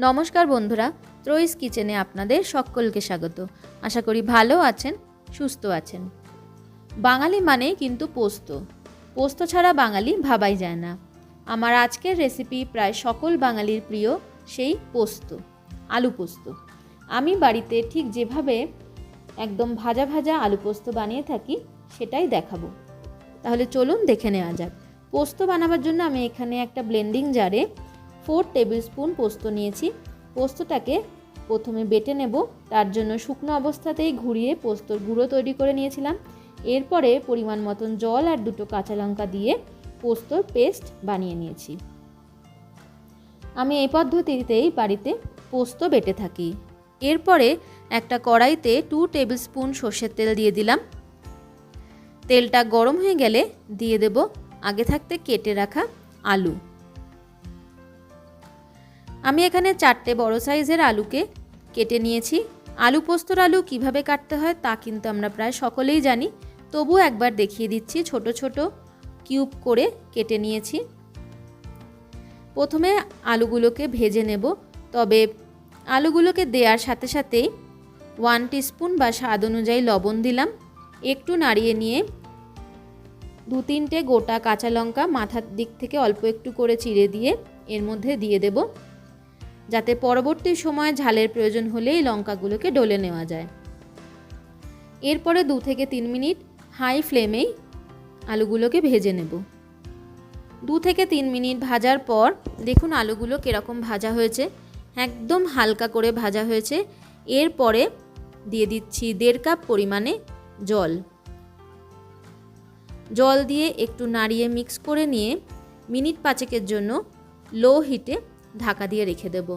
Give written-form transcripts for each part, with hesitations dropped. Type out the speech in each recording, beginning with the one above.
নমস্কার বন্ধুরা, ত্রয়িস কিচেনে আপনাদের সকলকে স্বাগত। আশা করি ভালো আছেন, সুস্থ আছেন। বাঙালি মানেই কিন্তু পোস্ত। পোস্ত ছাড়া বাঙালি ভাবাই যায় না। আমার আজকের রেসিপি প্রায় সকল বাঙালির প্রিয়, সেই পোস্ত, আলু পোস্ত। আমি বাড়িতে ঠিক যেভাবে একদম ভাজা ভাজা আলু পোস্ত বানিয়ে থাকি সেটাই দেখাবো। তাহলে চলুন দেখে নেওয়া যাক। পোস্ত বানাবার জন্য আমি এখানে একটা ব্লেন্ডিং জারে 4 টেবিল স্পুন পোস্ত নিয়েছি। পোস্তটাকে প্রথমে বেটে নেব। তার জন্য শুকনো অবস্থাতেই ঘুরিয়ে পোস্তর গুঁড়ো তৈরি করে নিয়েছিলাম। এরপরে পরিমাণ মতন জল আর 2টো কাঁচা লঙ্কা দিয়ে পোস্তর পেস্ট বানিয়ে নিয়েছি। আমি এই পদ্ধতিতেই বাড়িতে পোস্ত বেটে থাকি। এরপরে একটা কড়াইতে 2 টেবিল স্পুন সর্ষের তেল দিয়ে দিলাম। তেলটা গরম হয়ে গেলে দিয়ে দেব আগে থাকতে কেটে রাখা আলু। আমি এখানে 4টে বড় সাইজের আলুকে কেটে নিয়েছি। আলু পোস্তর আলু কিভাবে কাটতে হয় তা কিন্তু আমরা প্রায় সকলেই জানি, তবুও একবার দেখিয়ে দিচ্ছি। ছোট ছোট কিউব করে কেটে নিয়েছি। প্রথমে আলুগুলোকে ভেজে নেব, তবে আলুগুলোকে দেওয়ার সাথে সাথেই 1 টিস্পুন বা স্বাদ অনুযায়ী লবণ দিলাম। একটু নাড়িয়ে নিয়ে 2-3টে গোটা কাঁচা লঙ্কা মাথার দিক থেকে অল্প একটু করে চিড়ে দিয়ে এর মধ্যে দিয়ে দেব, যাতে পরবর্তী সময়ে ঝালের প্রয়োজন হলেই লঙ্কাগুলোকে ডলে নেওয়া যায়। এরপরে 2 থেকে 3 মিনিট হাই ফ্লেমেই আলুগুলোকে ভেজে নেব। 2 থেকে 3 মিনিট ভাজার পর দেখুন আলুগুলো কীরকম ভাজা হয়েছে, একদম হালকা করে ভাজা হয়েছে। এরপরে দিয়ে দিচ্ছি 1.5 কাপ পরিমাণে জল। জল দিয়ে একটু নাড়িয়ে মিক্স করে নিয়ে মিনিট 5 জন্য লো হিটে ঢাকা দিয়ে রেখে দেব।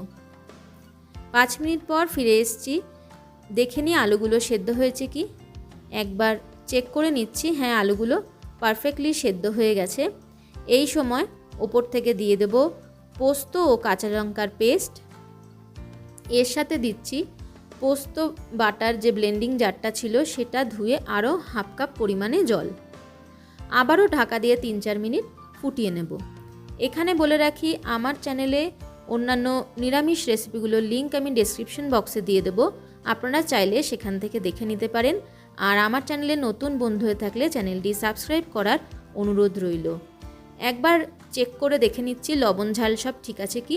5 মিনিট পর ফিরে এসেছি। দেখে নিই আলুগুলো সেদ্ধ হয়েছে কি। একবার চেক করে নিচ্ছি, হ্যাঁ আলুগুলো পারফেক্টলি সেদ্ধ হয়ে গেছে। এই সময় ওপর থেকে দিয়ে দেব পোস্ত ও কাঁচা লঙ্কার পেস্ট। এর সাথে দিচ্ছি পোস্ত বাটার যে ব্লেন্ডিং জারটা ছিল সেটা ধুয়ে আরও 1/2 কাপ পরিমাণে জল। আবারও ঢাকা দিয়ে 3-4 মিনিট ফুটিয়ে নেব। এখানে বলে রাখি, আমার চ্যানেলে অন্যান্য নিরামিষ রেসিপিগুলোর লিঙ্ক আমি ডেসক্রিপশন বক্সে দিয়ে দেব, আপনারা চাইলে সেখান থেকে দেখে নিতে পারেন। আর আমার চ্যানেলে নতুন বন্ধু হয়ে থাকলে চ্যানেলটি সাবস্ক্রাইব করার অনুরোধ রইল। একবার চেক করে দেখে নিচ্ছি লবণ ঝাল সব ঠিক আছে কি।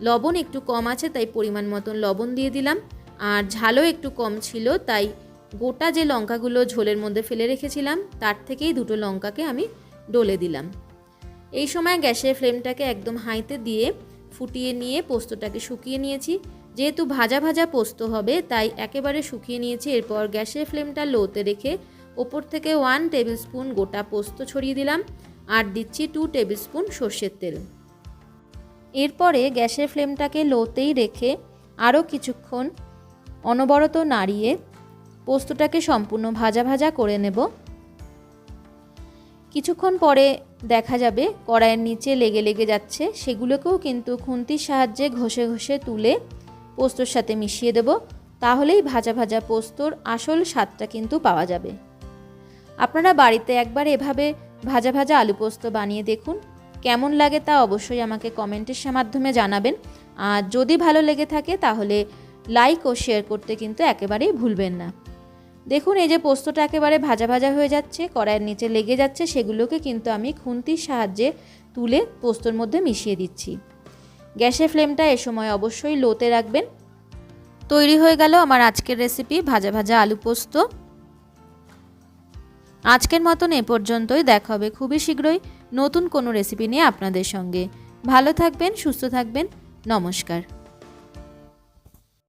লবণ একটু কম আছে, তাই পরিমাণ মতন লবণ দিয়ে দিলাম। আর ঝালও একটু কম ছিল, তাই গোটা যে লঙ্কাগুলো ঝোলের মধ্যে ফেলে রেখেছিলাম তার থেকেই 2টো লঙ্কাকে আমি ডলে দিলাম। এই সময় গ্যাসের ফ্লেমটাকে একদম হাইতে দিয়ে ফুটিয়ে নিয়ে পোস্তটাকে শুকিয়ে নিয়েছি। যেহেতু ভাজা ভাজা পোস্ত হবে তাই একেবারে শুকিয়ে নিয়েছি। এরপর গ্যাসের ফ্লেমটা লোতে রেখে ওপর থেকে 1 টেবিল স্পুন গোটা পোস্ত ছড়িয়ে দিলাম আর দিচ্ছি 2 টেবিল স্পুন সর্ষের তেল। এরপরে গ্যাসের ফ্লেমটাকে লোতেই রেখে আরও কিছুক্ষণ অনবরত নাড়িয়ে পোস্তটাকে সম্পূর্ণ ভাজা ভাজা করে নেব। কিছুক্ষণ পরে দেখা যাবে কড়াইয়ের নিচে লেগে লেগে যাচ্ছে, সেগুলোকেও কিন্তু খুন্তির সাহায্যে ঘষে ঘষে তুলে পোস্তর সাথে মিশিয়ে দেব। তাহলেই ভাজা ভাজা পোস্তর আসল স্বাদটা কিন্তু পাওয়া যাবে। আপনারা বাড়িতে একবার এভাবে ভাজা ভাজা আলু পোস্ত বানিয়ে দেখুন, কেমন লাগে তা অবশ্যই আমাকে কমেন্টের মাধ্যমে জানাবেন। আর যদি ভালো লেগে থাকে তাহলে লাইক ও শেয়ার করতে কিন্তু একেবারেই ভুলবেন না। দেখুন এই যে পোস্তটা একেবারে ভাজা ভাজা হয়ে যাচ্ছে, কড়াইয়ের নিচে লেগে যাচ্ছে, সেগুলোকে কিন্তু আমি খুন্তির সাহায্যে তুলে পোস্তর মধ্যে মিশিয়ে দিচ্ছি। গ্যাসের ফ্লেমটা এ সময় অবশ্যই লোতে রাখবেন। তৈরি হয়ে গেল আমার আজকের রেসিপি ভাজা ভাজা আলু পোস্ত। আজকের মতন এ পর্যন্তই। দেখা হবে খুবই শীঘ্রই নতুন কোনো রেসিপি নিয়ে আপনাদের সঙ্গে। ভালো থাকবেন, সুস্থ থাকবেন। নমস্কার।